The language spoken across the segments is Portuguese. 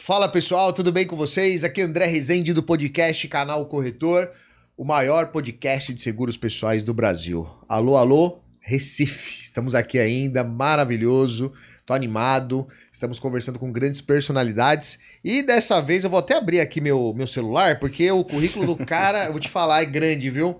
Fala pessoal, tudo bem com vocês? Aqui é André Rezende do podcast Canal Corretor, o maior podcast de seguros pessoais do Brasil. Alô, alô, Recife. Estamos aqui ainda, maravilhoso, tô animado, estamos conversando com grandes personalidades e dessa vez eu vou até abrir aqui meu celular, porque o currículo do cara, eu vou te falar, é grande, viu?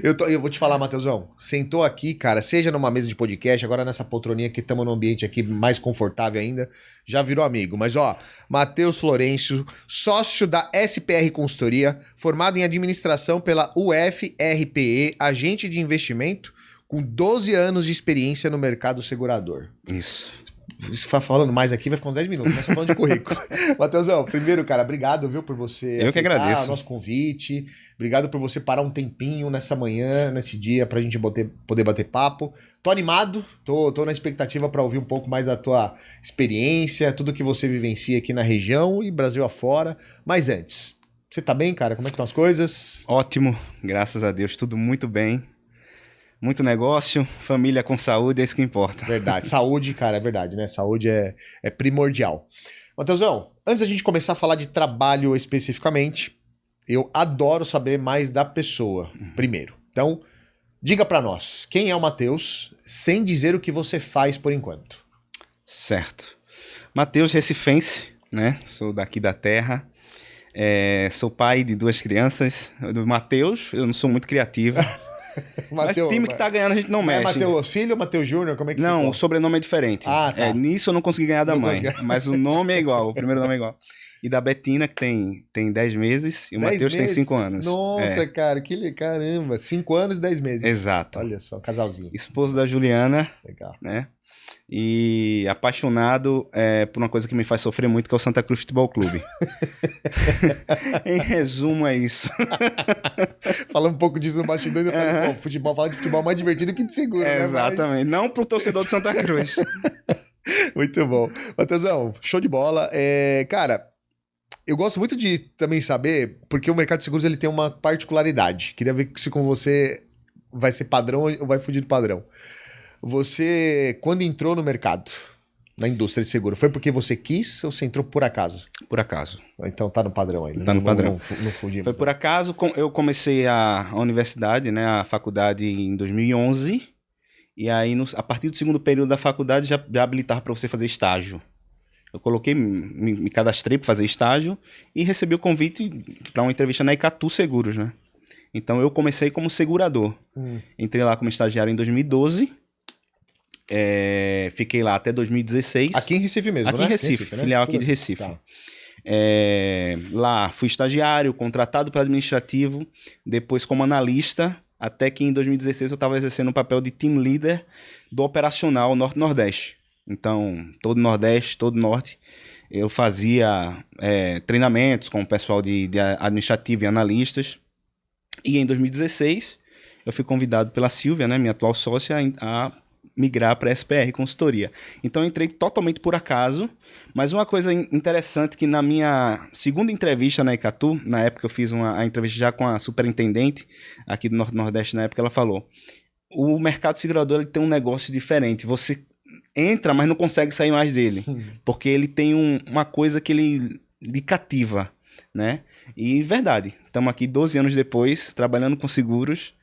Eu vou te falar, Matheusão, sentou aqui, cara, seja numa mesa de podcast, agora nessa poltroninha que estamos num ambiente aqui mais confortável ainda, já virou amigo. Mas ó, Matheus Florencio, sócio da SPR Consultoria, formado em administração pela UFRPE, agente de investimento, com 12 anos de experiência no mercado segurador. Isso. Falando mais aqui, vai ficar uns 10 minutos, mas só falando de currículo. Matheusão, primeiro, cara, obrigado, viu, por você Eu que agradeço. o nosso convite. Obrigado por você parar um tempinho nessa manhã, nesse dia, pra gente poder bater papo. Tô animado, tô na expectativa pra ouvir um pouco mais da tua experiência, tudo que você vivencia aqui na região e Brasil afora. Mas antes, você tá bem, cara? Como é que estão as coisas? Ótimo, graças a Deus, tudo muito bem. Muito negócio, família com saúde, é isso que importa. Verdade, saúde, cara, é verdade, né? Saúde é primordial. Matheusão, antes da gente começar a falar de trabalho especificamente, eu adoro saber mais da pessoa, primeiro. Então, diga pra nós, quem é o Matheus, sem dizer o que você faz por enquanto. Certo. Matheus recifense, né? Sou daqui da terra. Sou pai de 2 crianças. Do Matheus, eu não sou muito criativo. Mas time que tá ganhando a gente não mexe. É Matheus Filho ou Matheus Júnior? Como é que Não, ficou? O sobrenome é diferente. Ah, tá. Nisso eu não consegui ganhar da Não mãe. consegui. Mas o nome é igual, o primeiro nome é igual. E da Betina, que tem 10 meses, e o 10 Matheus tem meses? 5 anos. Nossa, cara, caramba. 5 anos e 10 meses. Exato. Olha só, casalzinho. Esposo da Juliana, Legal. né? E apaixonado por uma coisa que me faz sofrer muito, que é o Santa Cruz Futebol Clube. Em resumo, é isso. Fala um pouco disso no bastidor e depois, falar de futebol é mais divertido que de seguro, né? Exatamente. Não pro torcedor de Santa Cruz. Muito bom. Matheusão, show de bola. Cara, eu gosto muito de também saber, porque o mercado de seguros ele tem uma particularidade. Queria ver se com você vai ser padrão ou vai fugir do padrão. Você, quando entrou no mercado, na indústria de seguro, foi porque você quis ou você entrou por acaso? Por acaso. Então tá no padrão ainda. Tá no padrão. Não fugimos. Foi por acaso, eu comecei a universidade, né, a faculdade em 2011, e aí a partir do segundo período da faculdade já habilitava para você fazer estágio. Eu me cadastrei para fazer estágio e recebi o convite para uma entrevista na Icatu Seguros, né? Então eu comecei como segurador. Entrei lá como estagiário em 2012. Fiquei lá até 2016. Aqui em Recife mesmo, aqui né? Em Recife, né? filial aqui de Recife. Tá. Lá fui estagiário, contratado para administrativo, depois como analista, até que em 2016 eu estava exercendo o papel de team leader do operacional Norte-Nordeste. Então, todo Nordeste, todo Norte, eu fazia treinamentos com o pessoal de administrativo e analistas. E em 2016 eu fui convidado pela Silvia, né, minha atual sócia, a migrar para a SPR Consultoria. Então eu entrei totalmente por acaso, mas uma coisa interessante que na minha segunda entrevista na Icatu, na época eu fiz a entrevista já com a superintendente aqui do Norte-Nordeste, na época ela falou, o mercado segurador ele tem um negócio diferente, você entra, mas não consegue sair mais dele, porque ele tem uma coisa que ele lhe cativa, né? E verdade, estamos aqui 12 anos depois, trabalhando com seguros,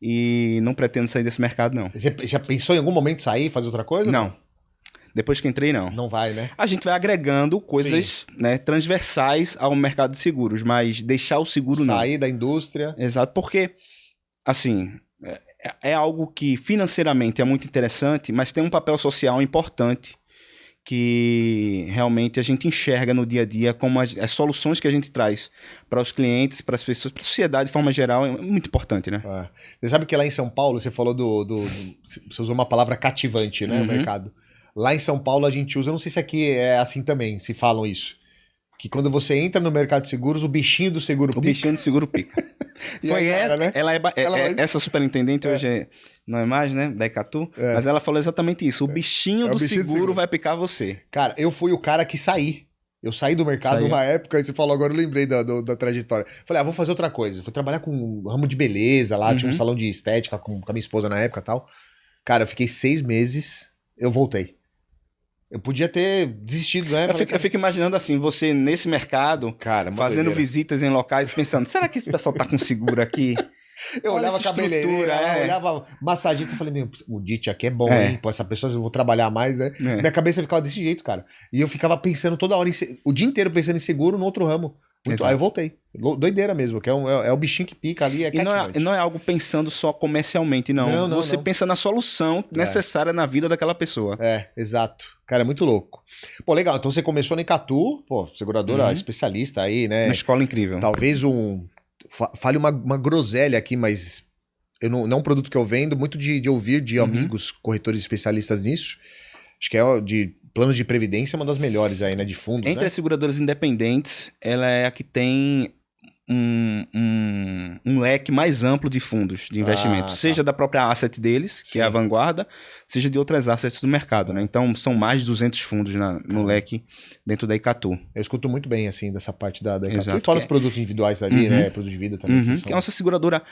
e não pretendo sair desse mercado, não. Você já pensou em algum momento sair, fazer outra coisa? Não. Depois que entrei, não. Não vai, né? A gente vai agregando coisas, né, transversais ao mercado de seguros, mas deixar o seguro não. Sair da indústria. Exato, porque, assim, é algo que financeiramente é muito interessante, mas tem um papel social importante que realmente a gente enxerga no dia a dia como as soluções que a gente traz para os clientes, para as pessoas, para a sociedade de forma geral, é muito importante, né? Você sabe que lá em São Paulo, você falou você usou uma palavra cativante, né, no mercado. Lá em São Paulo a gente usa, eu não sei se aqui é assim também, se falam isso, que quando você entra no mercado de seguros, o bichinho do seguro pica. O bichinho do seguro pica. Foi agora, né? Essa superintendente hoje não é mais, né, da Icatu, mas ela falou exatamente isso, o bichinho do seguro vai picar você. Cara, eu fui o cara que saí. Eu saí do mercado numa época, e você falou agora, eu lembrei da trajetória. Falei, vou fazer outra coisa. Fui trabalhar com um ramo de beleza lá, tinha um salão de estética com a minha esposa na época e tal. Cara, eu fiquei 6 meses, eu voltei. Eu podia ter desistido, né? Eu fico imaginando assim, você nesse mercado, cara, fazendo doideira. visitas em locais, pensando, será que esse pessoal tá com seguro aqui? Eu Olha olhava essa cabeleireira, estrutura, eu olhava massagista e falei, meu, o DIT aqui é bom, hein? Pô, essa pessoa eu vou trabalhar mais, né? Minha cabeça ficava desse jeito, cara. E eu ficava pensando toda hora, o dia inteiro pensando em seguro no outro ramo. Aí eu voltei. Doideira mesmo, que é o bichinho que pica ali. E não é algo pensando só comercialmente, não. Você pensa na solução necessária na vida daquela pessoa. Exato. Cara, é muito louco. Pô, legal. Então você começou na Icatu, pô, seguradora especialista aí, né? Uma escola incrível. Talvez fale uma groselha aqui, mas não é um produto que eu vendo, muito de ouvir de amigos corretores especialistas nisso. Acho que é de planos de previdência, uma das melhores aí, né? De fundos, Entre as seguradoras independentes, ela é a que tem um leque mais amplo de fundos de investimento, seja da própria asset deles, que é a vanguarda, seja de outras assets do mercado, né? Então, são mais de 200 fundos no leque dentro da Icatu. Eu escuto muito bem, assim, dessa parte da Icatu. Exato, e fala os produtos individuais ali, né? Produto de vida também. Que a nossa seguradora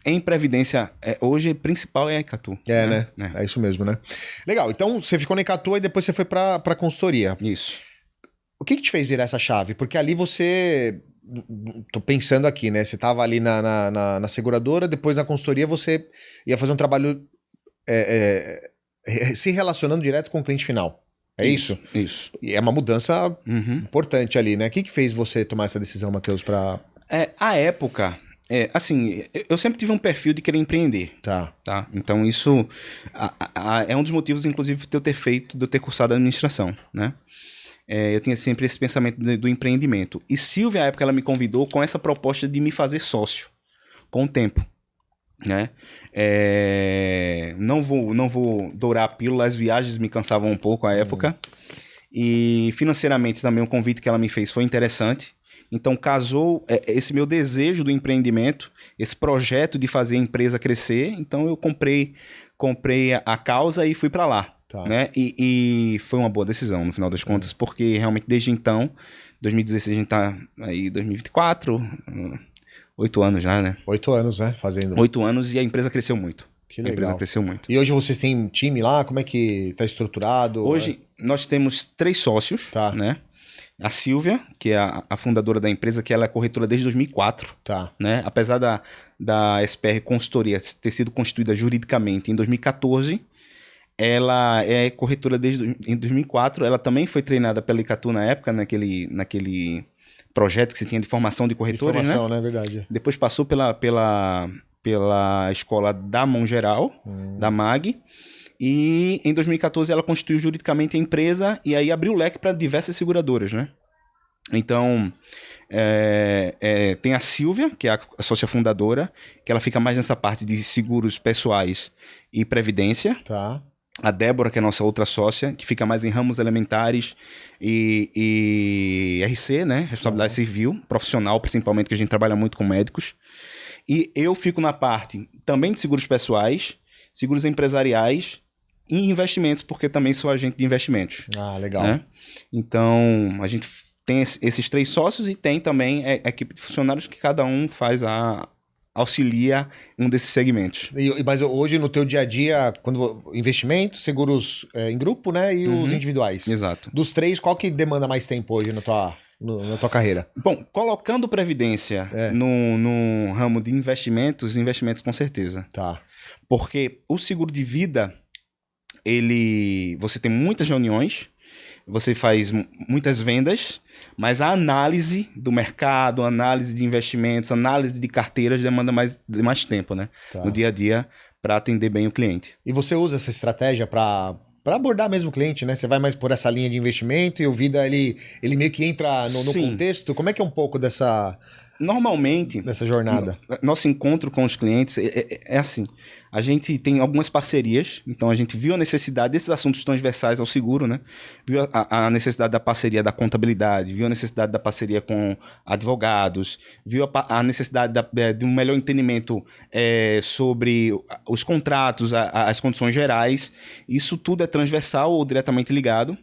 em previdência, hoje, principal é a Icatu. Né? É isso mesmo, né? Legal, então você ficou na Icatu e depois você foi pra consultoria. Isso. O que te fez virar essa chave? Porque ali você... Tô pensando aqui, né? Você tava ali na seguradora, depois na consultoria você ia fazer um trabalho se relacionando direto com o cliente final. É isso? Isso. E é uma mudança importante ali, né? O que fez você tomar essa decisão, Matheus, pra... A época... assim, eu sempre tive um perfil de querer empreender. Tá. Então isso é um dos motivos, inclusive, de eu ter cursado administração, né? Eu tinha sempre esse pensamento do empreendimento. E Silvia, à época, ela me convidou com essa proposta de me fazer sócio, com o tempo, né? Não vou dourar a pílula, as viagens me cansavam um pouco à época. E financeiramente também o convite que ela me fez foi interessante. Então casou esse meu desejo do empreendimento, esse projeto de fazer a empresa crescer. Então eu comprei a causa e fui para lá. Tá. Né? E foi uma boa decisão, no final das contas, porque realmente desde então, 2016 a gente tá aí, 2024, 8 anos já, né? 8 anos, né? Fazendo. 8 anos e a empresa cresceu muito. Que legal. A empresa cresceu muito. E hoje vocês têm um time lá? Como é que tá estruturado? Hoje nós temos 3 sócios, né? A Silvia, que é a fundadora da empresa, que ela é corretora desde 2004. Tá. Né? Apesar da SPR Consultoria ter sido constituída juridicamente em 2014, ela é corretora desde 2004. Ela também foi treinada pela Icatu na época, naquele projeto que se tinha de formação de corretores, de formação, né? Verdade. Depois passou pela escola da Mão Geral, da MAG. E em 2014 ela constituiu juridicamente a empresa e aí abriu o leque para diversas seguradoras, né? Então, tem a Silvia, que é a sócia fundadora, que ela fica mais nessa parte de seguros pessoais e previdência. Tá. A Débora, que é a nossa outra sócia, que fica mais em ramos elementares e RC, né? Responsabilidade civil, profissional, principalmente, que a gente trabalha muito com médicos. E eu fico na parte também de seguros pessoais, seguros empresariais e investimentos, porque também sou agente de investimentos. Legal. Né? Então, a gente tem esses 3 sócios e tem também a equipe de funcionários que cada um auxilia um desses segmentos. Mas hoje, no teu dia a dia, investimentos, seguros em grupo, né? E os individuais. Exato. Dos 3, qual que demanda mais tempo hoje na tua carreira? Bom, colocando previdência no ramo de investimentos com certeza. Tá. Porque o seguro de vida, você tem muitas reuniões, você faz muitas vendas, mas a análise do mercado, análise de investimentos, análise de carteiras demanda mais tempo, né? Tá. No dia a dia, para atender bem o cliente. E você usa essa estratégia para abordar mesmo o cliente, né? Você vai mais por essa linha de investimento e o Vida, ele meio que entra no contexto. Como é que é um pouco dessa jornada? Nosso encontro com os clientes é assim. A gente tem algumas parcerias, então a gente viu a necessidade desses assuntos transversais ao seguro, né? Viu a necessidade da parceria da contabilidade, viu a necessidade da parceria com advogados, viu a necessidade de um melhor entendimento sobre os contratos, as condições gerais. Isso tudo é transversal ou diretamente ligado.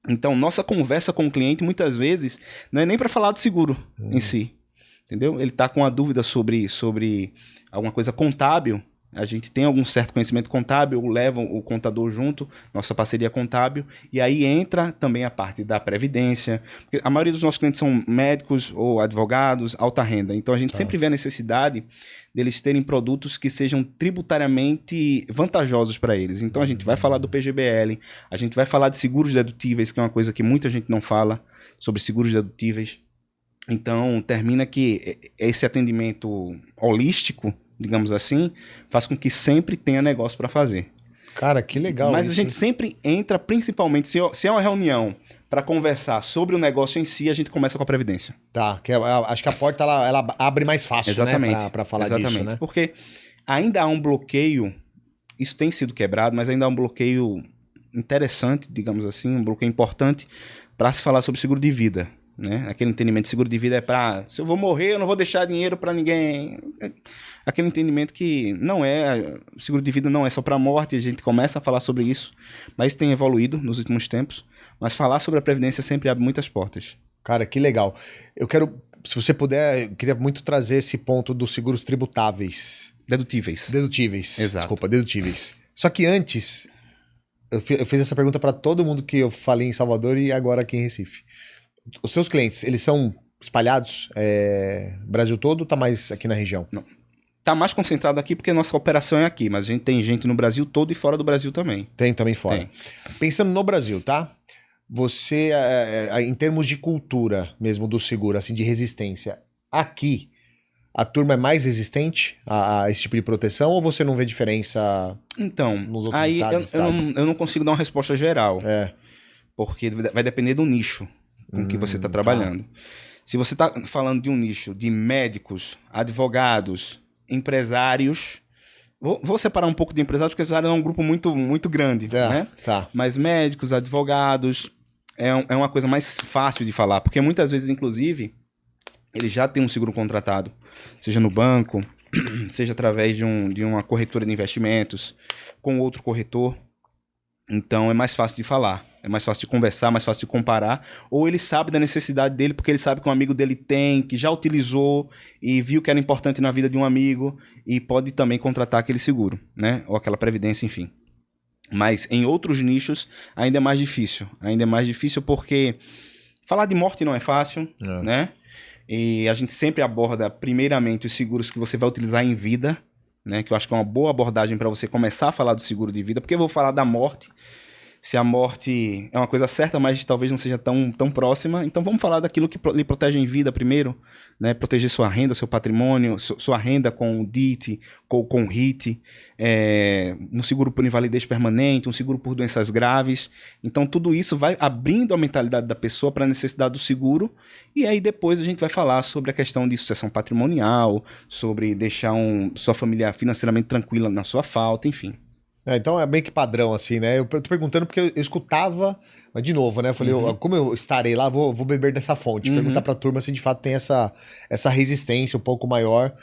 Então, nossa conversa com o cliente, muitas vezes, não é nem para falar do seguro em si. Entendeu? Ele está com a dúvida sobre alguma coisa contábil, a gente tem algum certo conhecimento contábil, leva o contador junto, nossa parceria contábil, e aí entra também a parte da previdência, porque a maioria dos nossos clientes são médicos ou advogados, alta renda, então a gente sempre vê a necessidade deles terem produtos que sejam tributariamente vantajosos para eles. Então a gente vai falar do PGBL, a gente vai falar de seguros dedutíveis, que é uma coisa que muita gente não fala sobre seguros dedutíveis. Então, termina que esse atendimento holístico, digamos assim, faz com que sempre tenha negócio para fazer. Cara, que legal. Mas a gente sempre entra, principalmente, se é uma reunião para conversar sobre o negócio em si, a gente começa com a previdência. Tá, acho que a porta ela abre mais fácil, exatamente, né, para falar exatamente, disso, né? Porque ainda há um bloqueio, isso tem sido quebrado, mas ainda há um bloqueio interessante, digamos assim, um bloqueio importante para se falar sobre seguro de vida. Né? Aquele entendimento de seguro de vida é para, se eu vou morrer, eu não vou deixar dinheiro para ninguém. Aquele entendimento que não é, seguro de vida não é só para morte, a gente começa a falar sobre isso, mas tem evoluído nos últimos tempos. Mas falar sobre a previdência sempre abre muitas portas. Cara, que legal. Eu quero, se você puder, eu queria muito trazer esse ponto dos seguros tributáveis. Dedutíveis. Exato. Desculpa, dedutíveis. Só que antes, eu fiz essa pergunta para todo mundo que eu falei em Salvador e agora aqui em Recife. Os seus clientes, eles são espalhados Brasil todo ou tá mais aqui na região? Não. Tá mais concentrado aqui porque nossa operação é aqui, mas a gente tem gente no Brasil todo e fora do Brasil também. Tem também fora. Tem. Pensando no Brasil, tá? Você, em termos de cultura mesmo do seguro, assim, de resistência, aqui, a turma é mais resistente a esse tipo de proteção ou você não vê diferença nos outros aí estados? Eu não consigo dar uma resposta geral. Porque vai depender do nicho com que você está trabalhando. Tá. Se você está falando de um nicho de médicos, advogados, empresários, vou separar um pouco de empresários, porque empresário é um grupo muito, muito grande, né? Tá. Mas médicos, advogados, é uma coisa mais fácil de falar, porque muitas vezes, inclusive, eles já têm um seguro contratado, seja no banco, seja através de uma corretora de investimentos, com outro corretor. Então é mais fácil de falar, é mais fácil de conversar, mais fácil de comparar, ou ele sabe da necessidade dele porque ele sabe que um amigo dele tem, que já utilizou e viu que era importante na vida de um amigo e pode também contratar aquele seguro, né? Ou aquela previdência, enfim. Mas em outros nichos ainda é mais difícil porque falar de morte não é fácil, né? E a gente sempre aborda primeiramente os seguros que você vai utilizar em vida, né, que eu acho que é uma boa abordagem para você começar a falar do seguro de vida, porque eu vou falar da morte, se a morte é uma coisa certa, mas talvez não seja tão próxima, então vamos falar daquilo que lhe protege em vida primeiro, né, proteger sua renda, seu patrimônio, sua renda com o DIT, com o RIT, um seguro por invalidez permanente, um seguro por doenças graves, então tudo isso vai abrindo a mentalidade da pessoa para a necessidade do seguro, e aí depois a gente vai falar sobre a questão de sucessão patrimonial, sobre deixar sua família financeiramente tranquila na sua falta, enfim. Então é meio que padrão, assim, né? Eu tô perguntando porque eu escutava, mas de novo, né? Eu falei, como eu estarei lá, vou beber dessa fonte. Perguntar pra turma se de fato tem essa resistência um pouco maior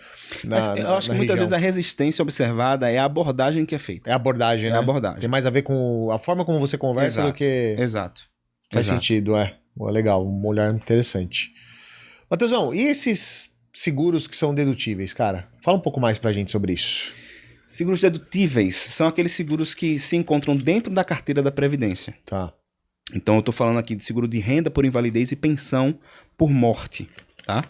eu acho que muitas vezes a resistência observada é a abordagem que é feita. É a abordagem, né? É a abordagem. Tem mais a ver com a forma como você conversa do que... Exato. Faz sentido, legal, um olhar interessante. Matheusão, e esses seguros que são dedutíveis, cara? Fala um pouco mais pra gente sobre isso. Seguros dedutíveis são aqueles seguros que se encontram dentro da carteira da Previdência. Tá. Então eu estou falando aqui de seguro de renda por invalidez e pensão por morte, tá?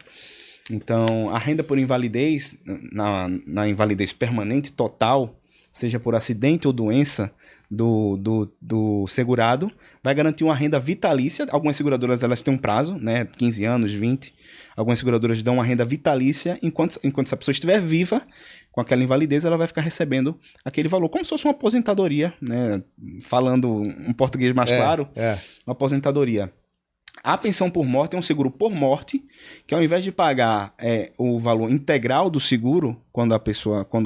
Então a renda por invalidez, na invalidez permanente total, seja por acidente ou doença do segurado, vai garantir uma renda vitalícia. Algumas seguradoras elas têm um prazo, né? 15 anos, 20. Algumas seguradoras dão uma renda vitalícia enquanto essa pessoa estiver viva, com aquela invalidez, ela vai ficar recebendo aquele valor, como se fosse uma aposentadoria, né? Falando um português mais claro, uma aposentadoria. A pensão por morte é um seguro por morte, que ao invés de pagar o valor integral do seguro, quando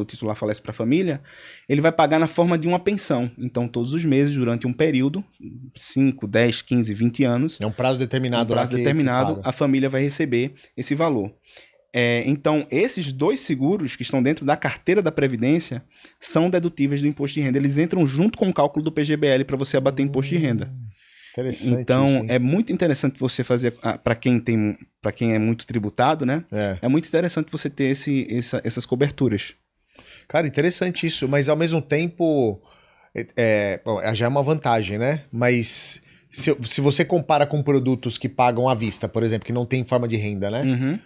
o titular falece para a família, ele vai pagar na forma de uma pensão. Então, todos os meses, durante um período, 5, 10, 15, 20 anos... É um prazo determinado. A família vai receber esse valor. Então, esses dois seguros que estão dentro da carteira da Previdência são dedutíveis do imposto de renda. Eles entram junto com o cálculo do PGBL para você abater imposto de renda. Então, isso, é muito interessante você fazer, para quem é muito tributado, né? É muito interessante você ter essas coberturas. Cara, interessante isso, mas ao mesmo tempo, bom, já é uma vantagem, né? Mas se você compara com produtos que pagam à vista, por exemplo, que não tem forma de renda, né? Uhum,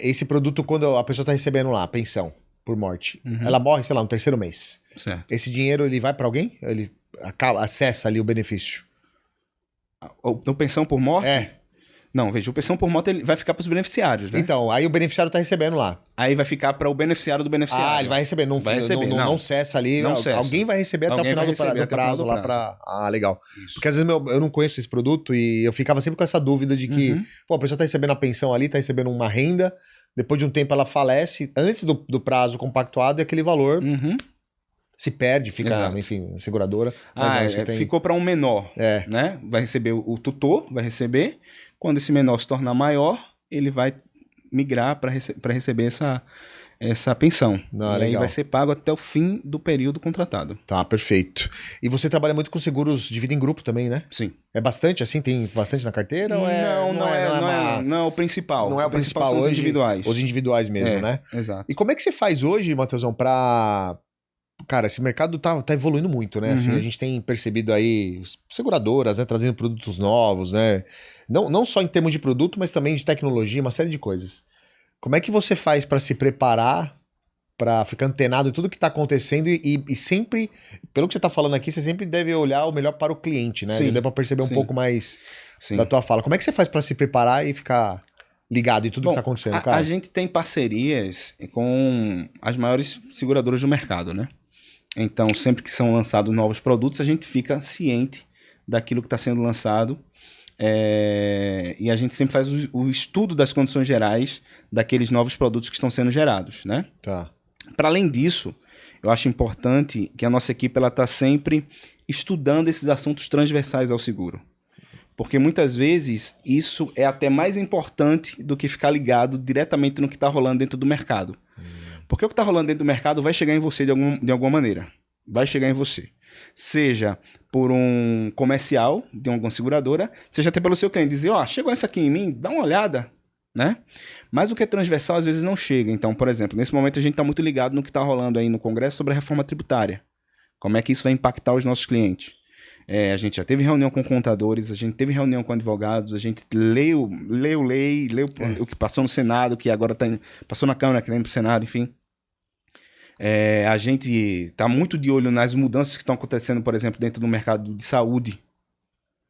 Esse produto, quando a pessoa tá recebendo lá a pensão por morte, uhum. ela morre, sei lá, no terceiro mês. Certo. Esse dinheiro, ele vai pra alguém? Ele acessa ali o benefício? O pensão por morte? É. Não, veja, o pensão por morte ele vai ficar para os beneficiários, né? Então, aí o beneficiário tá recebendo lá. Aí vai ficar para o beneficiário do beneficiário. Ah, ele vai receber. Não, Vai receber, não cessa ali. Não cessa. Alguém vai receber até o Alguém final vai do receber até o prazo final do lá prazo. pra... Ah, legal. Isso. Porque às vezes eu não conheço esse produto e eu ficava sempre com essa dúvida de que, Uhum. pô, a pessoa tá recebendo a pensão ali, tá recebendo uma renda, depois de um tempo ela falece, antes do prazo compactuado e aquele valor Uhum. se perde, fica, Exato. enfim, seguradora. Mas não, você tem... Ficou para um menor, né? Vai receber o tutor, vai receber. Quando esse menor se tornar maior, ele vai migrar para receber essa pensão. Não, e legal. aí vai ser pago até o fim do período contratado. Tá, perfeito. E você trabalha muito com seguros de vida em grupo também, né? Sim. É bastante assim? Tem bastante na carteira? Ou Não é o principal. Não é o principal são hoje. os individuais. Os individuais mesmo, né? Exato. E como é que você faz hoje, Matheusão, pra... Cara, esse mercado tá evoluindo muito, né? Assim, Uhum. a gente tem percebido aí seguradoras, né, trazendo produtos novos, né? Não só em termos de produto, mas também de tecnologia, uma série de coisas. Como é que você faz pra se preparar, pra ficar antenado em tudo que tá acontecendo e sempre, pelo que você tá falando aqui, você sempre deve olhar o melhor para o cliente, né? Sim. Deu pra perceber um Sim. pouco mais Sim. da tua fala. Como é que você faz pra se preparar e ficar ligado em tudo que tá acontecendo, cara? A gente tem parcerias com as maiores seguradoras do mercado, né? Então, sempre que são lançados novos produtos, a gente fica ciente daquilo que está sendo lançado. E a gente sempre faz o estudo das condições gerais daqueles novos produtos que estão sendo gerados, né? Tá. Para além disso, eu acho importante que a nossa equipe está sempre estudando esses assuntos transversais ao seguro. Porque muitas vezes isso é até mais importante do que ficar ligado diretamente no que está rolando dentro do mercado. Porque o que está rolando dentro do mercado vai chegar em você de alguma maneira. Vai chegar em você. Seja por um comercial de alguma seguradora, seja até pelo seu cliente. Dizer, chegou essa aqui em mim, dá uma olhada. Né? Mas o que é transversal às vezes não chega. Então, por exemplo, nesse momento a gente está muito ligado no que está rolando aí no Congresso sobre a reforma tributária. Como é que isso vai impactar os nossos clientes. A gente já teve reunião com contadores, a gente teve reunião com advogados, a gente leu lei, o que passou no Senado, que agora passou na Câmara, que está indo para o Senado, enfim. A gente está muito de olho nas mudanças que estão acontecendo, por exemplo, dentro do mercado de saúde.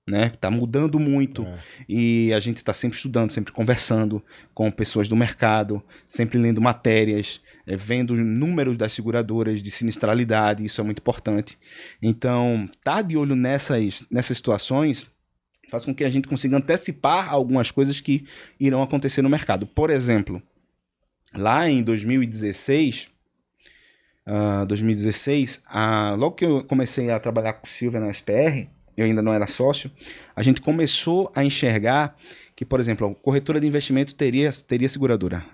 Né? Tá mudando muito e a gente está sempre estudando, sempre conversando com pessoas do mercado, sempre lendo matérias, vendo números das seguradoras de sinistralidade, isso é muito importante. Então, tá de olho nessas situações faz com que a gente consiga antecipar algumas coisas que irão acontecer no mercado. Por exemplo, lá em 2016, logo que eu comecei a trabalhar com o Silvia na SPR, eu ainda não era sócio, a gente começou a enxergar que, por exemplo, a corretora de investimento teria seguradora.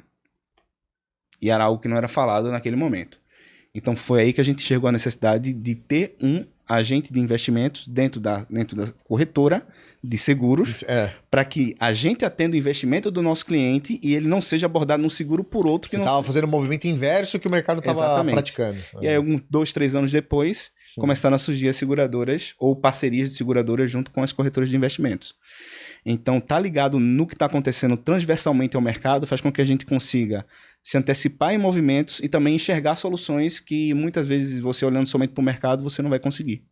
E era algo que não era falado naquele momento. Então foi aí que a gente enxergou a necessidade de ter um agente de investimentos dentro da corretora de seguros, para que a gente atenda o investimento do nosso cliente e ele não seja abordado num seguro por outro. Você estava fazendo o movimento inverso que o mercado estava praticando. E aí, 2, 3 anos depois, começaram a surgir as seguradoras ou parcerias de seguradoras junto com as corretoras de investimentos. Então, tá ligado no que está acontecendo transversalmente ao mercado faz com que a gente consiga se antecipar em movimentos e também enxergar soluções que muitas vezes você olhando somente para o mercado, você não vai conseguir.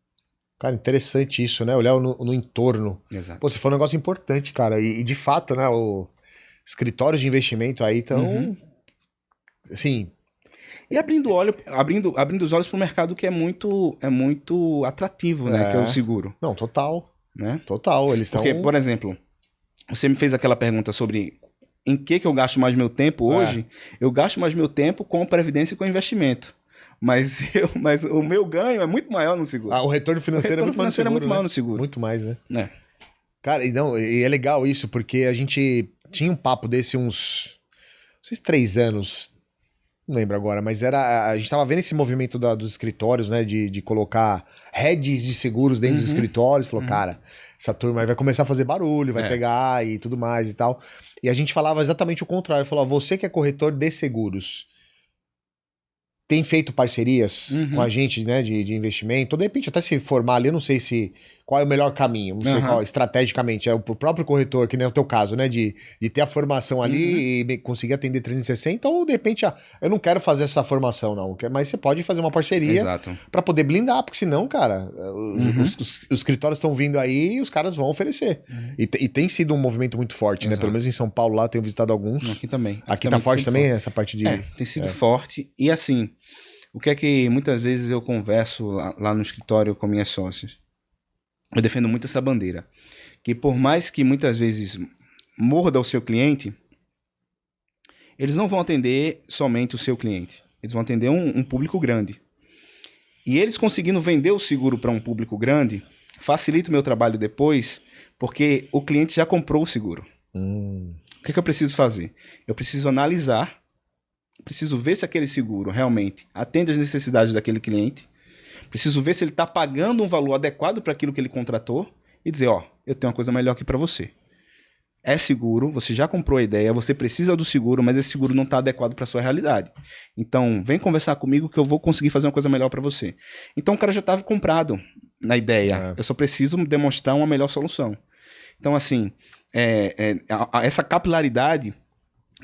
Cara, interessante isso, né? Olhar no entorno. Exato. Pô, você falou um negócio importante, cara. E de fato, né? Os escritórios de investimento aí estão... Assim... E abrindo os olhos para o mercado que é muito atrativo, né? Que é o seguro. Não, total. Né? Total. Eles estão... Porque, por exemplo, você me fez aquela pergunta sobre em que eu gasto mais meu tempo hoje. Eu gasto mais meu tempo com previdência e com investimento. Mas o meu ganho é muito maior no seguro. O retorno financeiro é muito maior no seguro. Muito mais no seguro. Muito mais, né? Cara, e é legal isso, porque a gente tinha um papo desse uns... Não sei se 3 anos... Não lembro agora, mas a gente tava vendo esse movimento dos escritórios, né? De colocar heads de seguros dentro dos escritórios. Falou, cara, essa turma aí vai começar a fazer barulho, vai pegar e tudo mais e tal. E a gente falava exatamente o contrário. Falou, você que é corretor de seguros, tem feito parcerias com a gente, né, de investimento. De repente, até se formar ali, eu não sei qual é o melhor caminho, não sei qual, estrategicamente. É o próprio corretor, que nem é o teu caso, né, de ter a formação ali e conseguir atender 360, ou de repente, eu não quero fazer essa formação, não. Mas você pode fazer uma parceria para poder blindar, porque senão, cara, os escritórios estão vindo aí e os caras vão oferecer. E tem sido um movimento muito forte, né? Pelo menos em São Paulo, lá, eu tenho visitado alguns. Aqui também. Aqui tá forte também, essa parte de... tem sido forte. E assim, o que é que muitas vezes eu converso lá no escritório com minhas sócias? Eu defendo muito essa bandeira. Que por mais que muitas vezes morda o seu cliente, eles não vão atender somente o seu cliente. Eles vão atender um público grande. E eles conseguindo vender o seguro para um público grande, facilita o meu trabalho depois, porque o cliente já comprou o seguro. O que eu preciso fazer? Eu preciso analisar, preciso ver se aquele seguro realmente atende às necessidades daquele cliente, preciso ver se ele está pagando um valor adequado para aquilo que ele contratou e dizer, eu tenho uma coisa melhor aqui para você. É seguro, você já comprou a ideia, você precisa do seguro, mas esse seguro não está adequado para a sua realidade. Então, vem conversar comigo que eu vou conseguir fazer uma coisa melhor para você. Então, o cara já estava comprado na ideia. Eu só preciso demonstrar uma melhor solução. Então, assim, essa capilaridade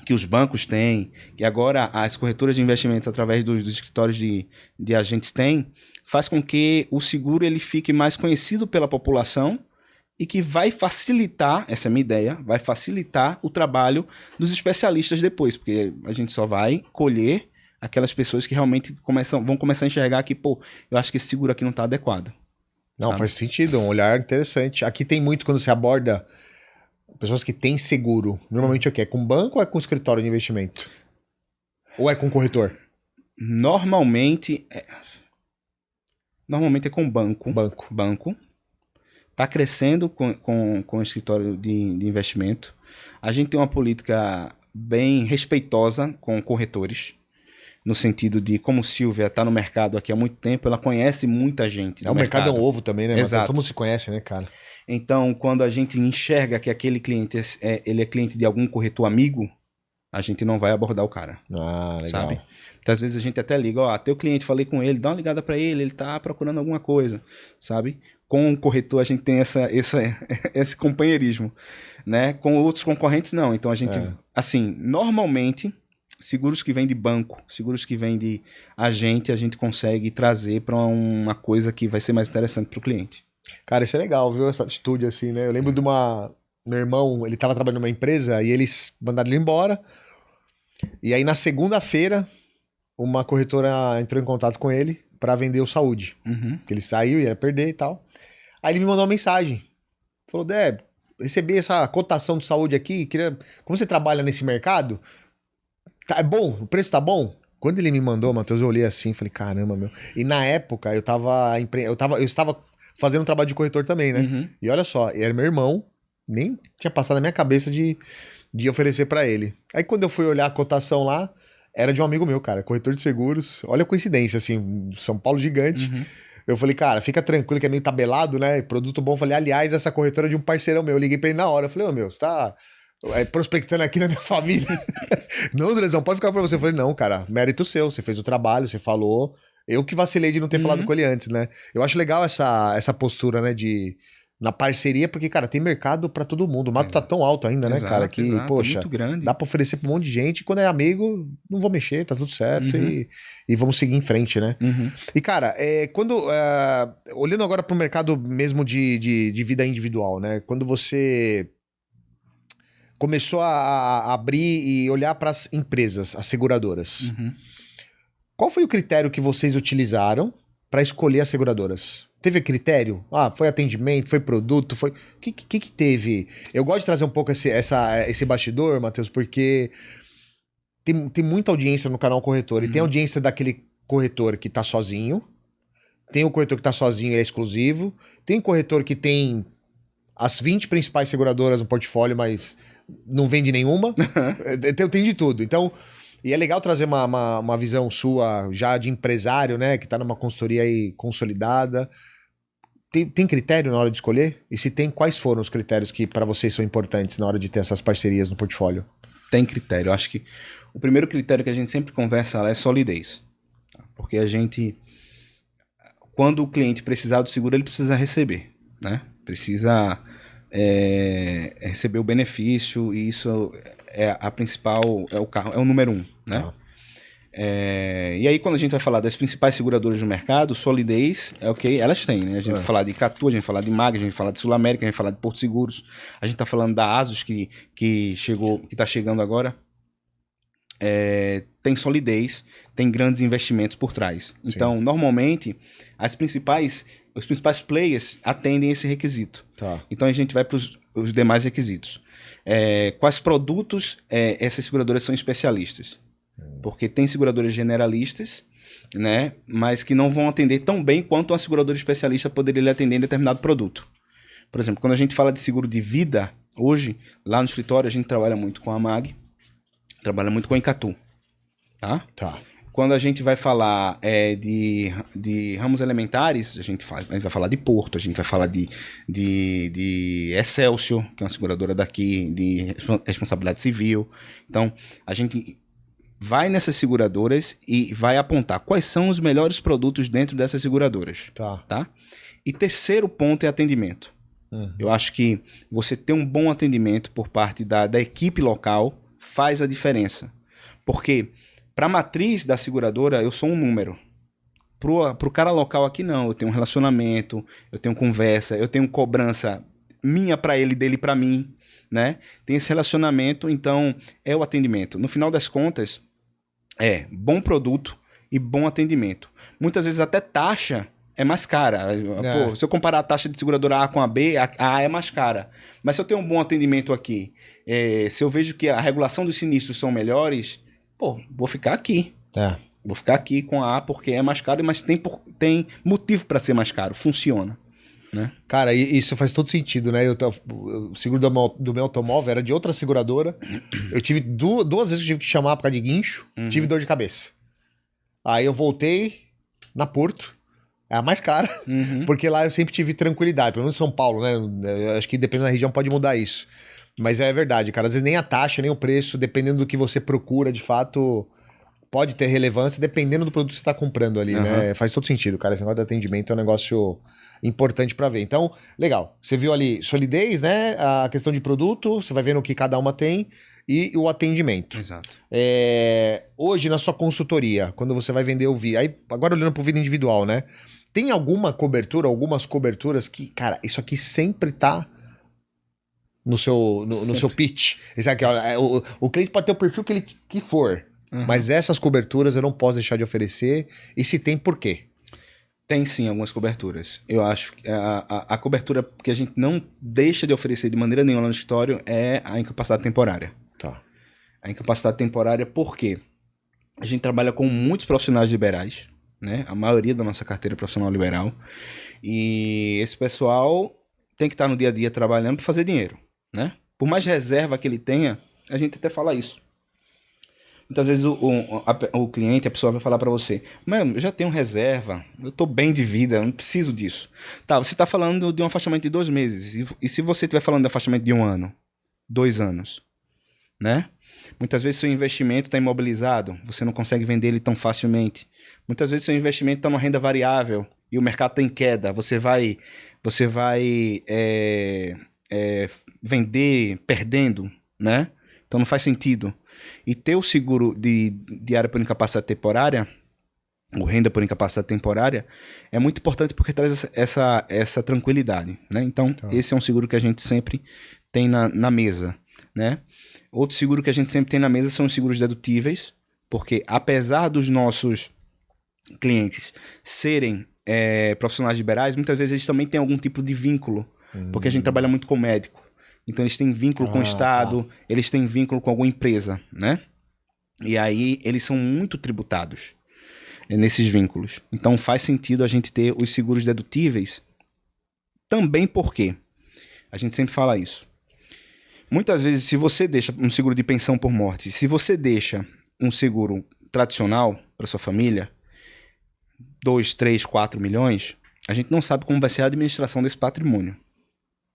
que os bancos têm, que agora as corretoras de investimentos, através dos escritórios de agentes têm, faz com que o seguro ele fique mais conhecido pela população e que vai facilitar, essa é a minha ideia, vai facilitar o trabalho dos especialistas depois, porque a gente só vai colher aquelas pessoas que realmente vão começar a enxergar que, eu acho que esse seguro aqui não está adequado. Não, sabe? Faz sentido, um olhar interessante. Aqui tem muito quando você aborda pessoas que têm seguro. Normalmente o quê? É com banco ou é com escritório de investimento? Ou é com corretor? Normalmente é com banco. Está crescendo com o escritório de investimento. A gente tem uma política bem respeitosa com corretores, no sentido de, como Silvia está no mercado aqui há muito tempo, ela conhece muita gente. O mercado é um ovo também, né? Exato. Todo mundo se conhece, né, cara? Então, quando a gente enxerga que aquele cliente ele é cliente de algum corretor amigo, a gente não vai abordar o cara. Ah, legal. Sabe? Muitas vezes a gente até liga, teu cliente, falei com ele, dá uma ligada para ele tá procurando alguma coisa, sabe? Com o corretor a gente tem esse companheirismo, né? Com outros concorrentes não. Então a gente, assim, normalmente, seguros que vêm de banco, seguros que vêm de agente, a gente consegue trazer para uma coisa que vai ser mais interessante para o cliente. Cara, isso é legal, viu? Essa atitude assim, né? Eu lembro de meu irmão, ele tava trabalhando numa empresa e eles mandaram ele embora. E aí na segunda-feira, uma corretora entrou em contato com ele para vender o saúde. Porque ele saiu, ia perder e tal. Aí ele me mandou uma mensagem. Falou, Deb, recebi essa cotação de saúde aqui, como você trabalha nesse mercado, é bom? O preço tá bom? Quando ele me mandou, Matheus, eu olhei assim e falei, caramba, meu. E na época, eu estava fazendo um trabalho de corretor também, né? E olha só, era meu irmão, nem tinha passado na minha cabeça de oferecer pra ele. Aí quando eu fui olhar a cotação lá, era de um amigo meu, cara, corretor de seguros. Olha a coincidência, assim, São Paulo gigante. Eu falei, cara, fica tranquilo que é meio tabelado, né? Produto bom. Eu falei, aliás, essa corretora é de um parceirão meu. Eu liguei pra ele na hora. Eu falei, meu, você tá prospectando aqui na minha família? Não, Drezão, pode ficar pra você. Eu falei, não, cara, mérito seu. Você fez o trabalho, você falou. Eu que vacilei de não ter falado com ele antes, né? Eu acho legal essa postura, né, na parceria, porque, cara, tem mercado pra todo mundo. O mato tá tão alto ainda, né, cara, que, poxa, muito grande. Dá pra oferecer pra um monte de gente. E quando é amigo, não vou mexer, tá tudo certo e vamos seguir em frente, né? E, cara, olhando agora pro mercado mesmo de vida individual, né? Quando você começou a abrir e olhar pras empresas, as seguradoras, qual foi o critério que vocês utilizaram pra escolher as seguradoras? Teve critério? Foi atendimento, foi produto, foi... O que teve? Eu gosto de trazer um pouco esse bastidor, Matheus, porque tem muita audiência no canal Corretor. E tem audiência daquele corretor que tá sozinho. Tem o corretor que tá sozinho e é exclusivo. Tem corretor que tem as 20 principais seguradoras no portfólio, mas não vende nenhuma. Tem de tudo. Então... E é legal trazer uma visão sua já de empresário, né? Que tá numa consultoria aí consolidada. Tem critério na hora de escolher? E se tem, quais foram os critérios que para vocês são importantes na hora de ter essas parcerias no portfólio? Tem critério. Eu acho que o primeiro critério que a gente sempre conversa lá é solidez. Porque a gente, quando o cliente precisar do seguro, ele precisa receber, né? Precisa receber o benefício, e isso é a principal, é o carro, é o número 1, né? Tá. E aí, quando a gente vai falar das principais seguradoras do mercado, solidez é o que elas têm, né? A gente vai falar de Icatu, a gente vai falar de Mag, a gente vai falar de Sul América, a gente vai falar de Porto Seguros, a gente tá falando da Asus que tá chegando agora. Tem solidez, tem grandes investimentos por trás. Sim. Então, normalmente, os principais players atendem esse requisito. Tá. Então, a gente vai para os demais requisitos. Quais produtos essas seguradoras são especialistas? Porque tem seguradoras generalistas, né, mas que não vão atender tão bem quanto uma seguradora especialista poderia lhe atender em determinado produto. Por exemplo, quando a gente fala de seguro de vida, hoje, lá no escritório, a gente trabalha muito com a Mag, trabalha muito com a Icatu. Tá? Quando a gente vai falar de ramos elementares, a gente vai falar de Porto, a gente vai falar de Excelsior, que é uma seguradora daqui, de responsabilidade civil. Então, a gente vai nessas seguradoras e vai apontar quais são os melhores produtos dentro dessas seguradoras. Tá? E terceiro ponto é atendimento. Eu acho que você ter um bom atendimento por parte da equipe local faz a diferença. Porque para a matriz da seguradora, eu sou um número. Pro cara local aqui, não. Eu tenho um relacionamento, eu tenho conversa, eu tenho cobrança minha para ele, dele para mim, né? Tem esse relacionamento, então é o atendimento. No final das contas, bom produto e bom atendimento. Muitas vezes até taxa é mais cara. Pô, se eu comparar a taxa de seguradora A com a B, a A é mais cara. Mas se eu tenho um bom atendimento aqui, se eu vejo que a regulação dos sinistros são melhores, vou ficar aqui. Vou ficar aqui com a A porque é mais caro, mas tem motivo para ser mais caro. Funciona. Né? Cara, isso faz todo sentido, né? O seguro do meu automóvel era de outra seguradora. Eu tive duas vezes que eu tive que chamar por causa de guincho. Tive dor de cabeça. Aí eu voltei na Porto. É a mais cara, porque lá eu sempre tive tranquilidade, pelo menos em São Paulo, né? Eu acho que dependendo da região pode mudar isso. Mas é verdade, cara. Às vezes nem a taxa, nem o preço, dependendo do que você procura, de fato, pode ter relevância, dependendo do produto que você está comprando ali, né? Faz todo sentido, cara. Esse negócio de atendimento é um negócio importante para ver. Então, legal. Você viu ali solidez, né? A questão de produto, você vai vendo o que cada uma tem. E o atendimento. Exato. Hoje, na sua consultoria, quando você vai vender o vida, aí agora olhando para o vida individual, né? Tem alguma cobertura, algumas coberturas que, cara, isso aqui sempre tá no seu pitch. Esse aqui, ó, o cliente pode ter o perfil que ele que for, mas essas coberturas eu não posso deixar de oferecer. E se tem, por quê? Tem sim algumas coberturas. Eu acho que a cobertura que a gente não deixa de oferecer de maneira nenhuma no escritório é a incapacidade temporária. Tá. A incapacidade temporária, por quê? A gente trabalha com muitos profissionais liberais, né? A maioria da nossa carteira é profissional liberal. E esse pessoal tem que estar no dia a dia trabalhando para fazer dinheiro, né? Por mais reserva que ele tenha, a gente até fala isso. Muitas vezes o cliente, a pessoa vai falar para você: mano, eu já tenho reserva, eu tô bem de vida, eu não preciso disso. Tá, você tá falando de um afastamento de 2 meses. E se você estiver falando de afastamento de 1 ano, 2 anos, né? Muitas vezes seu investimento está imobilizado, você não consegue vender ele tão facilmente. Muitas vezes seu investimento está numa renda variável e o mercado está em queda. Você vai vender perdendo, né? Então não faz sentido. E ter o seguro de área por incapacidade temporária, ou renda por incapacidade temporária, é muito importante porque traz essa tranquilidade, né? Então, esse é um seguro que a gente sempre tem na mesa, né? Outro seguro que a gente sempre tem na mesa são os seguros dedutíveis, porque apesar dos nossos clientes serem profissionais liberais, muitas vezes eles também têm algum tipo de vínculo, porque a gente trabalha muito com médico. Então eles têm vínculo com o Estado, eles têm vínculo com alguma empresa, né? E aí eles são muito tributados nesses vínculos. Então faz sentido a gente ter os seguros dedutíveis também, porque a gente sempre fala isso. Muitas vezes, se você deixa um seguro de pensão por morte, se você deixa um seguro tradicional para sua família, 2, 3, 4 milhões, a gente não sabe como vai ser a administração desse patrimônio,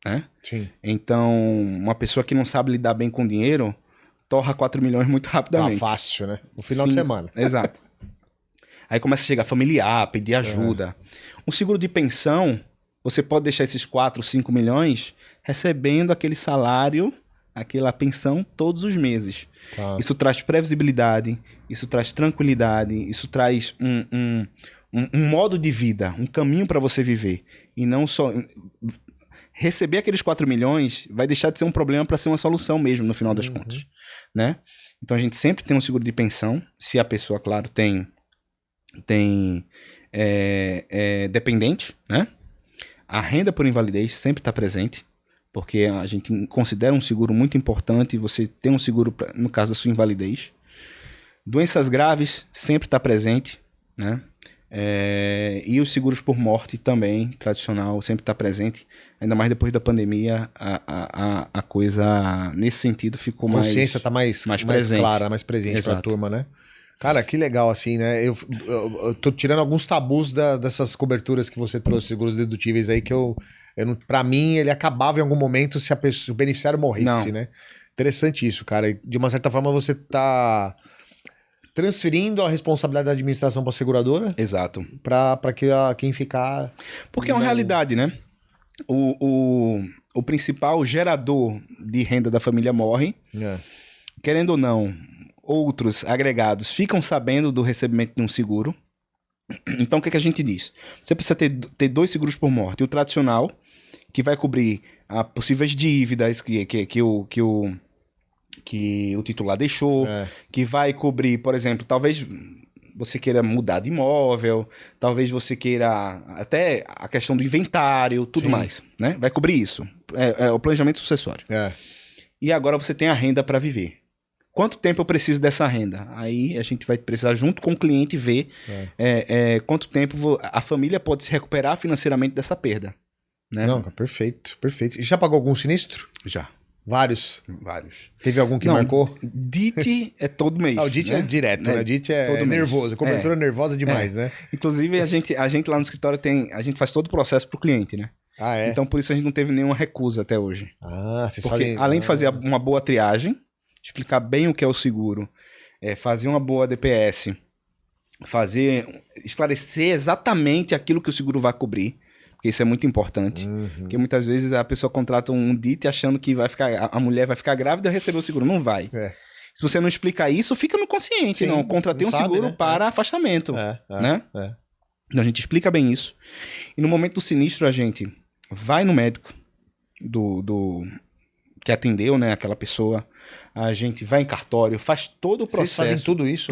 né? Sim. Então, uma pessoa que não sabe lidar bem com dinheiro, torra 4 milhões muito rapidamente. Fácil, né? No final de semana. Exato. Aí começa a chegar familiar, pedir ajuda. Um seguro de pensão, você pode deixar esses 4, 5 milhões recebendo aquele salário, aquela pensão todos os meses. Tá. Isso traz previsibilidade, isso traz tranquilidade, isso traz um modo de vida, um caminho para você viver. E não só... Receber aqueles 4 milhões vai deixar de ser um problema para ser uma solução mesmo, no final das contas. Né? Então a gente sempre tem um seguro de pensão, se a pessoa, claro, tem dependente, né? A renda por invalidez sempre está presente, porque a gente considera um seguro muito importante, você tem um seguro no caso da sua invalidez. Doenças graves sempre está presente, né? E os seguros por morte também, tradicional, sempre está presente. Ainda mais depois da pandemia, a coisa, nesse sentido, ficou mais... A consciência está mais presente. Clara, mais presente para a turma, né? Cara, que legal, assim, né? Eu tô tirando alguns tabus dessas coberturas que você trouxe, seguros dedutíveis aí, que pra mim, ele acabava em algum momento se o beneficiário morresse, né? Interessante isso, cara. De uma certa forma, você tá transferindo a responsabilidade da administração para a seguradora. Exato. Para quem ficar... Porque é uma realidade, né? O principal gerador de renda da família morre. Querendo ou não, outros agregados ficam sabendo do recebimento de um seguro. Então, o que a gente diz? Você precisa ter 2 seguros por morte. O tradicional, que vai cobrir possíveis dívidas que o titular deixou, que vai cobrir, por exemplo, talvez você queira mudar de imóvel, talvez você queira até a questão do inventário, tudo mais, né? Vai cobrir isso. É o planejamento sucessório. E agora você tem a renda para viver. Quanto tempo eu preciso dessa renda? Aí a gente vai precisar, junto com o cliente, ver quanto tempo a família pode se recuperar financeiramente dessa perda. Né? Não, perfeito, perfeito. E já pagou algum sinistro? Já. Vários? Vários. Teve algum que marcou? DIT é todo mês. O DIT é direto, né? O DIT é nervoso. Cobertura nervosa demais, né? Inclusive, a gente lá no escritório a gente faz todo o processo pro cliente, né? Então, por isso a gente não teve nenhuma recusa até hoje. Vocês Porque além de fazer uma boa triagem, explicar bem o que é o seguro, fazer uma boa DPS, esclarecer exatamente aquilo que o seguro vai cobrir, porque isso é muito importante. Porque muitas vezes a pessoa contrata um DIT achando que a mulher vai ficar grávida e receber o seguro. Não vai. Se você não explicar isso, fica no consciente. Não, contratei um seguro, né? Para afastamento. Né? Então a gente explica bem isso. E no momento do sinistro, a gente vai no médico que atendeu, né, aquela pessoa. A gente vai em cartório, faz todo o processo. Vocês fazem tudo isso?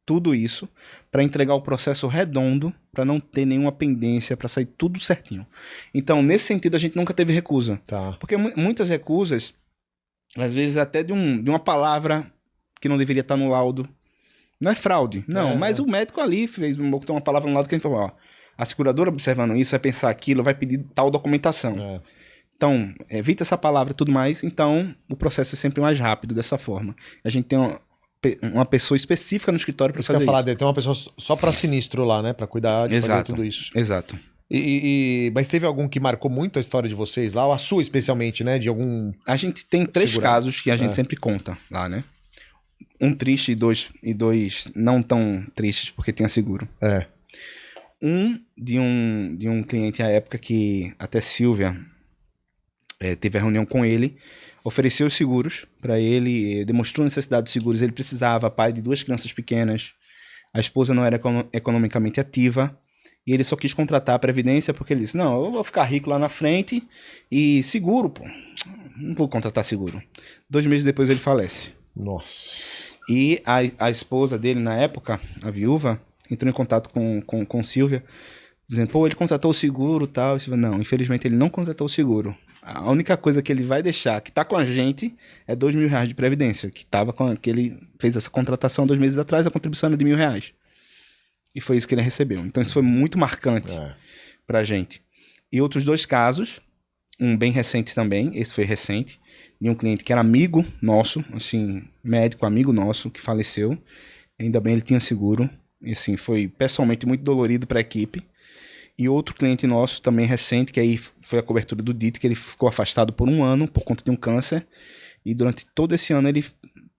Tudo isso para entregar o processo redondo, para não ter nenhuma pendência, para sair tudo certinho. Então, nesse sentido, a gente nunca teve recusa. Porque muitas recusas, às vezes até de uma palavra que não deveria estar no laudo. Não é fraude, não. Mas o médico ali botou uma palavra no laudo que a gente falou, a seguradora observando isso, vai pensar aquilo, vai pedir tal documentação. Então, evita essa palavra e tudo mais. Então, o processo é sempre mais rápido dessa forma. A gente tem uma pessoa específica no escritório para fazer isso. Tem uma pessoa só para sinistro lá, né? Para cuidar de fazer tudo isso. Exato. Mas teve algum que marcou muito a história de vocês lá? Ou a sua especialmente, né? De algum... A gente tem 3 casos que a gente sempre conta lá, né? Um triste e dois não tão tristes porque tinha seguro. De um cliente à época que até Silvia teve a reunião com ele, ofereceu os seguros para ele, demonstrou a necessidade de seguros, ele precisava, pai de 2 crianças pequenas, a esposa não era economicamente ativa, e ele só quis contratar a previdência porque ele disse, não, eu vou ficar rico lá na frente e seguro, pô, não vou contratar seguro. 2 meses depois ele falece. Nossa. E a esposa dele, na época, a viúva, entrou em contato com Silvia, dizendo, pô, ele contratou o seguro e tal. Não, infelizmente ele não contratou o seguro. A única coisa que ele vai deixar, que tá com a gente, é R$2.000 de previdência, que ele fez essa contratação 2 meses atrás, a contribuição era de R$1.000. E foi isso que ele recebeu. Então isso foi muito marcante pra gente. E outros 2 casos, um bem recente também, esse foi recente, de um cliente que era amigo nosso, assim, médico, amigo nosso, que faleceu. Ainda bem ele tinha seguro. E assim, foi pessoalmente muito dolorido para a equipe. E outro cliente nosso também recente, que aí foi a cobertura do DIT, que ele ficou afastado por 1 ano por conta de um câncer. E durante todo esse ano ele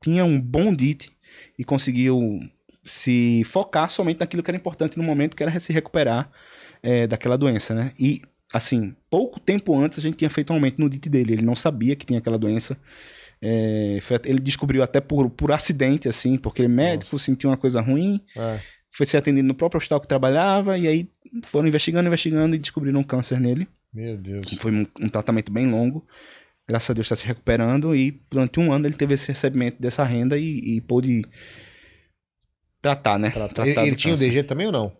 tinha um bom DIT e conseguiu se focar somente naquilo que era importante no momento, que era se recuperar daquela doença, né? E, assim, pouco tempo antes a gente tinha feito um aumento no DIT dele. Ele não sabia que tinha aquela doença. Ele descobriu até por acidente, assim, porque ele médico, sentiu uma coisa ruim, foi ser atendido no próprio hospital que trabalhava, e aí foram investigando e descobriram um câncer nele. Meu Deus. Foi um tratamento bem longo. Graças a Deus está se recuperando, e durante um ano ele teve esse recebimento dessa renda e pôde tratar, né? Ele tinha o DG também ou não?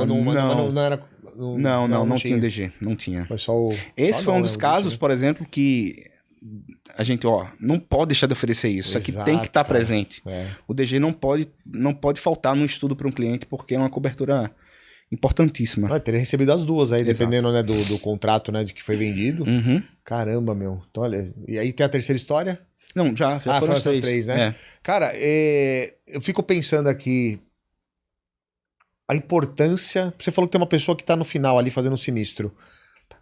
Não tinha o DG, não tinha. Foi só o... Esse foi um dos casos, por exemplo, que a gente, não pode deixar de oferecer isso. Isso aqui tem que estar presente. O DG não pode faltar no estudo para um cliente, porque é uma cobertura importantíssima. Teria recebido as duas aí, dependendo, né, do contrato, né, de que foi vendido. Caramba, meu. Então, olha, e aí tem a terceira história? Não, já foram as três, né? Cara, eu fico pensando aqui a importância... Você falou que tem uma pessoa que tá no final ali fazendo um sinistro.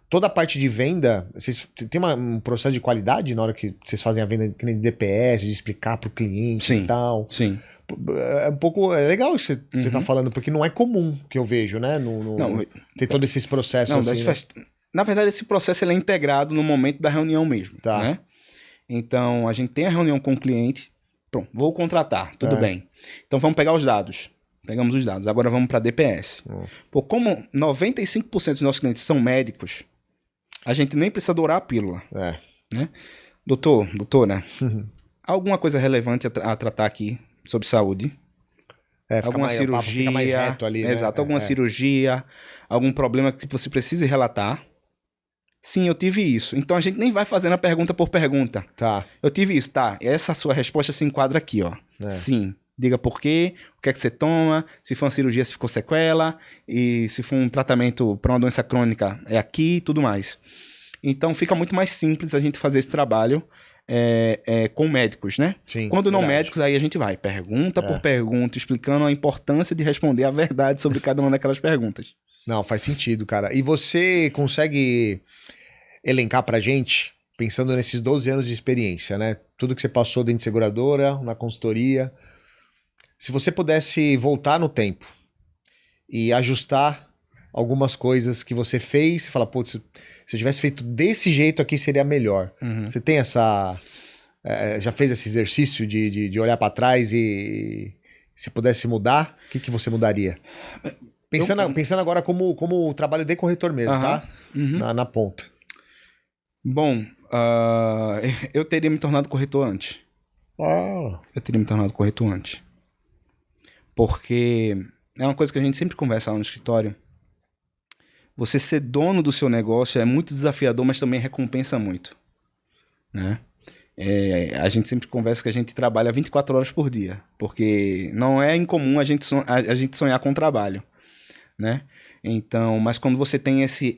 Toda a parte de venda, vocês tem um processo de qualidade na hora que vocês fazem a venda, que nem de DPS, de explicar pro cliente e tal? Sim. É legal isso que você tá falando, porque não é comum que eu vejo, né? Ter todos esses processos assim, Na verdade, esse processo ele é integrado no momento da reunião mesmo, né? Então, a gente tem a reunião com o cliente, pronto, vou contratar, tudo bem. Então, vamos pegar os dados. Pegamos os dados, agora vamos para DPS. Pô, como 95% dos nossos clientes são médicos, a gente nem precisa dourar a pílula. Né? Doutora, alguma coisa relevante a tratar aqui sobre saúde? Alguma cirurgia? Fica mais reto ali, né? Exato, alguma cirurgia, algum problema que você precise relatar? Sim, eu tive isso. Então a gente nem vai fazendo a pergunta por pergunta. Tá. Eu tive isso, tá. Essa sua resposta se enquadra aqui, ó. Sim. Diga por quê, o que é que você toma, se for uma cirurgia, se ficou sequela, e se for um tratamento para uma doença crônica, é aqui e tudo mais. Então fica muito mais simples a gente fazer esse trabalho com médicos, né? Sim, quando não médicos, aí a gente vai pergunta por pergunta, explicando a importância de responder a verdade sobre cada uma daquelas perguntas. Não, faz sentido, cara. E você consegue elencar pra gente, pensando nesses 12 anos de experiência, né? Tudo que você passou dentro de seguradora, na consultoria. Se você pudesse voltar no tempo e ajustar algumas coisas que você fez, você fala, putz, se eu tivesse feito desse jeito aqui seria melhor. Você tem essa... já fez esse exercício de olhar pra trás e se pudesse mudar, o que você mudaria? Pensando agora como o trabalho de corretor mesmo, tá? Na ponta. Bom, eu teria me tornado corretor antes. Porque é uma coisa que a gente sempre conversa lá no escritório. Você ser dono do seu negócio é muito desafiador, mas também recompensa muito, né? A gente sempre conversa que a gente trabalha 24 horas por dia, porque não é incomum a gente sonhar com o trabalho, né? Então, mas quando você tem esse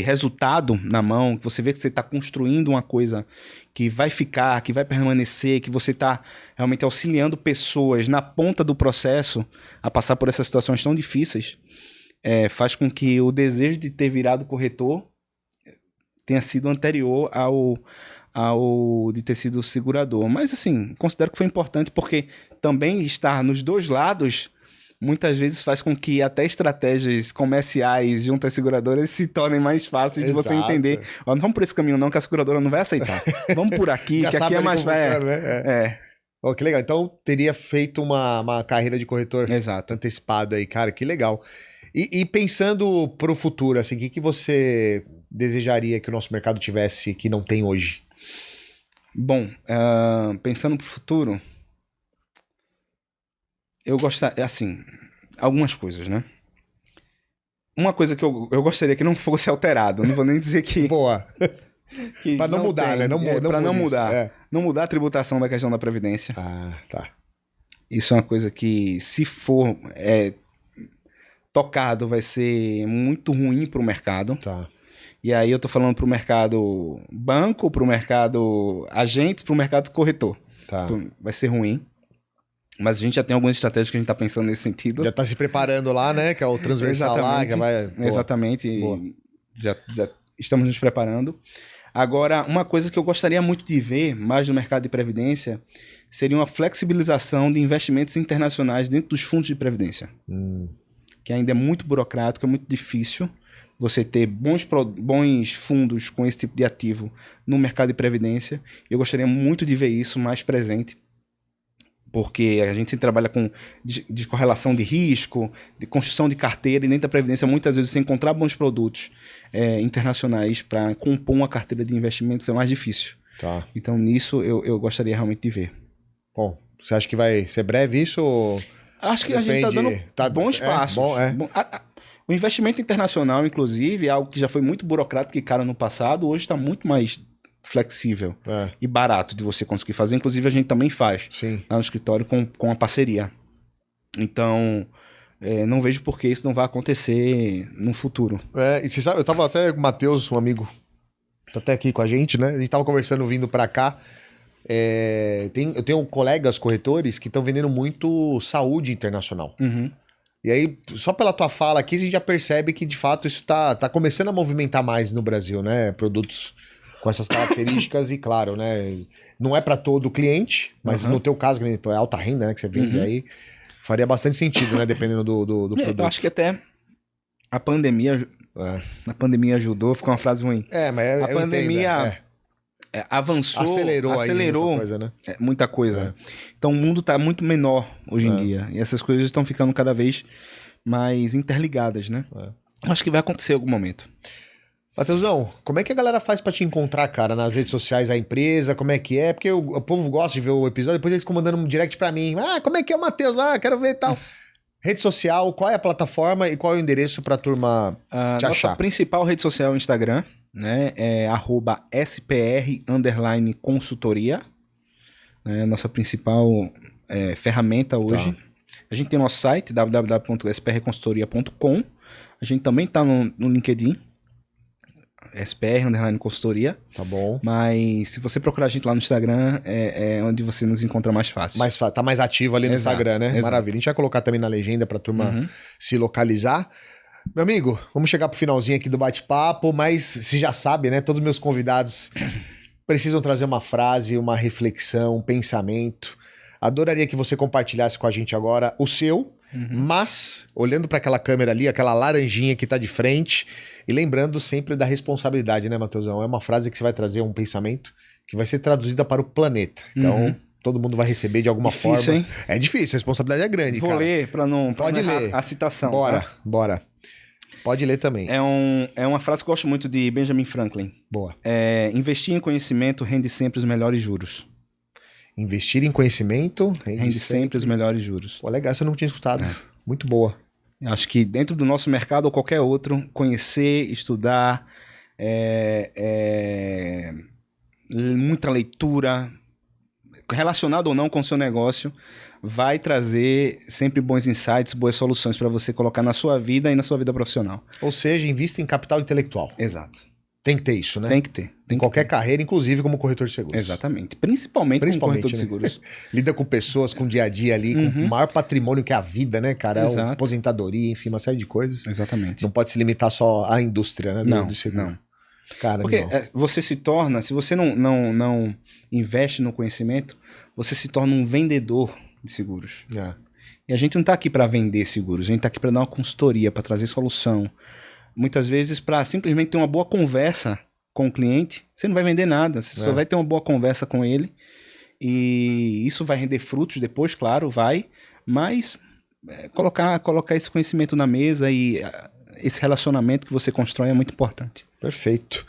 resultado na mão, que você vê que você está construindo uma coisa que vai ficar, que vai permanecer, que você está realmente auxiliando pessoas na ponta do processo a passar por essas situações tão difíceis, faz com que o desejo de ter virado corretor tenha sido anterior ao de ter sido segurador. Mas, assim, considero que foi importante porque também estar nos dois lados muitas vezes faz com que até estratégias comerciais junto às seguradoras se tornem mais fáceis de você entender. Não vamos por esse caminho não, que a seguradora não vai aceitar. Vamos por aqui, que aqui é mais... Que legal. Então, teria feito uma carreira de corretor antecipado aí. Cara, que legal. E pensando pro futuro, assim, o que você desejaria que o nosso mercado tivesse que não tem hoje? Bom, pensando pro futuro... Eu gostaria, assim, algumas coisas, né? Uma coisa que eu gostaria que não fosse alterado, não vou nem dizer que... Boa. Pra não mudar, né? Não mudar. Não mudar a tributação da questão da Previdência. Tá. Isso é uma coisa que, se for tocado, vai ser muito ruim pro mercado. Tá. E aí eu tô falando pro mercado banco, pro mercado agente, pro mercado corretor. Tá. Vai ser ruim. Mas a gente já tem algumas estratégias que a gente está pensando nesse sentido. Já está se preparando lá, né? Que é o transversal lá. Que vai... Exatamente. Já estamos nos preparando. Agora, uma coisa que eu gostaria muito de ver mais no mercado de previdência seria uma flexibilização de investimentos internacionais dentro dos fundos de previdência. Que ainda é muito burocrático, é muito difícil você ter bons fundos com esse tipo de ativo no mercado de previdência. Eu gostaria muito de ver isso mais presente, porque a gente trabalha com de correlação de risco, de construção de carteira, e dentro da previdência, muitas vezes, você encontrar bons produtos internacionais para compor uma carteira de investimentos é mais difícil. Tá. Então, nisso, eu gostaria realmente de ver. Bom, você acha que vai ser breve isso? Ou... Acho que a gente está dando bons passos. O investimento internacional, inclusive, é algo que já foi muito burocrático e caro no passado, hoje está muito mais flexível e barato de você conseguir fazer. Inclusive, a gente também faz lá no escritório com a parceria. Então, não vejo por que isso não vai acontecer no futuro. E você sabe, eu tava até com o Matheus, um amigo, tá até aqui com a gente, né? A gente tava conversando vindo para cá. Eu tenho colegas corretores que estão vendendo muito saúde internacional. E aí, só pela tua fala aqui, a gente já percebe que, de fato, isso tá começando a movimentar mais no Brasil, né? Produtos com essas características e, claro, né? Não é para todo cliente, mas no teu caso, que é alta renda, né? Que você vende aí, faria bastante sentido, né? Dependendo do produto. Eu acho que até a pandemia ajudou, ficou uma frase ruim. Mas a pandemia avançou, acelerou muita coisa, né? Muita coisa. Então o mundo está muito menor hoje em dia. E essas coisas estão ficando cada vez mais interligadas, né? Acho que vai acontecer em algum momento. Matheusão, como é que a galera faz pra te encontrar, cara, nas redes sociais da empresa? Como é que é? Porque o povo gosta de ver o episódio, depois eles ficam mandando um direct pra mim. Como é que é o Matheus? Quero ver e tal. Rede social, qual é a plataforma e qual é o endereço pra turma te achar? Nossa principal rede social é o Instagram, né? É @spr_consultoria. Nossa principal ferramenta hoje. A gente tem nosso site, www.sprconsultoria.com. A gente também tá no LinkedIn. SPR_consultoria. Tá bom. Mas se você procurar a gente lá no Instagram, é onde você nos encontra mais fácil. Tá mais ativo ali no Instagram, né? Exato. Maravilha. A gente vai colocar também na legenda pra turma se localizar. Meu amigo, vamos chegar pro finalzinho aqui do bate-papo, mas você já sabe, né? Todos os meus convidados precisam trazer uma frase, uma reflexão, um pensamento. Adoraria que você compartilhasse com a gente agora o seu, mas olhando para aquela câmera ali, aquela laranjinha que tá de frente, e lembrando sempre da responsabilidade, né, Matheusão? É uma frase que você vai trazer um pensamento que vai ser traduzida para o planeta. Então, todo mundo vai receber de alguma forma. Hein? É difícil, a responsabilidade é grande, Vou ler para não ler a citação. Bora. Pode ler também. É uma frase que eu gosto muito de Benjamin Franklin. Boa. Investir em conhecimento rende sempre os melhores juros. Investir em conhecimento rende sempre os melhores juros. Pô, legal, você não tinha escutado. Muito boa. Acho que dentro do nosso mercado ou qualquer outro, conhecer, estudar, muita leitura, relacionado ou não com o seu negócio, vai trazer sempre bons insights, boas soluções para você colocar na sua vida e na sua vida profissional. Ou seja, invista em capital intelectual. Exato. Tem que ter isso, né? Tem que ter. Em qualquer carreira, inclusive como corretor de seguros. Exatamente. Principalmente como corretor de seguros. Lida com pessoas, com o dia a dia ali, com o maior patrimônio que é a vida, né, cara? A aposentadoria, enfim, uma série de coisas. Exatamente. Não pode se limitar só à indústria, né? Não, do seguro. não. Cara, porque você se torna, se você não investe no conhecimento, você se torna um vendedor de seguros. E a gente não está aqui para vender seguros, a gente está aqui para dar uma consultoria, para trazer solução. Muitas vezes para simplesmente ter uma boa conversa com o cliente, você não vai vender nada, você só vai ter uma boa conversa com ele e isso vai render frutos depois, claro, mas colocar esse conhecimento na mesa e esse relacionamento que você constrói é muito importante. Perfeito.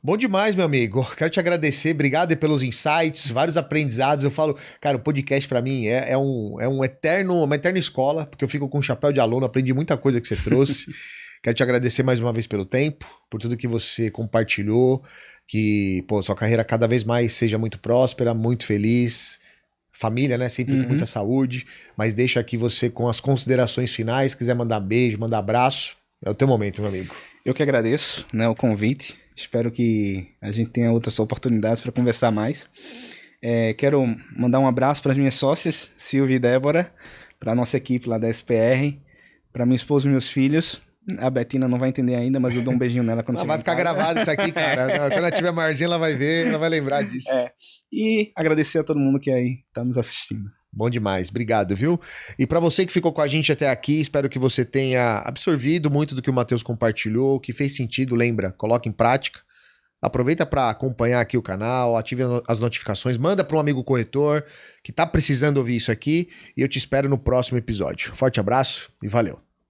Bom demais, meu amigo. Quero te agradecer, obrigado pelos insights, vários aprendizados. Eu falo, cara, o podcast pra mim é uma eterna escola, porque eu fico com um chapéu de aluno, aprendi muita coisa que você trouxe. Quero te agradecer mais uma vez pelo tempo, por tudo que você compartilhou, que sua carreira cada vez mais seja muito próspera, muito feliz. Família, né? Sempre com muita saúde. Mas deixa aqui você com as considerações finais. Se quiser mandar beijo, mandar abraço, é o teu momento, meu amigo. Eu que agradeço, né, o convite. Espero que a gente tenha outras oportunidades para conversar mais. Quero mandar um abraço para as minhas sócias, Silvia e Débora, para a nossa equipe lá da SPR, para minha esposa e meus filhos. A Betina não vai entender ainda, mas eu dou um beijinho nela quando Não, chegar vai em ficar casa. gravado isso aqui, cara. Quando ela tiver maiorzinha, ela vai ver, ela vai lembrar disso. E agradecer a todo mundo que aí tá nos assistindo. Bom demais, obrigado, viu? E para você que ficou com a gente até aqui, espero que você tenha absorvido muito do que o Matheus compartilhou, que fez sentido, lembra, coloca em prática. Aproveita para acompanhar aqui o canal, ative as notificações, manda para um amigo corretor que tá precisando ouvir isso aqui e eu te espero no próximo episódio. Forte abraço e valeu!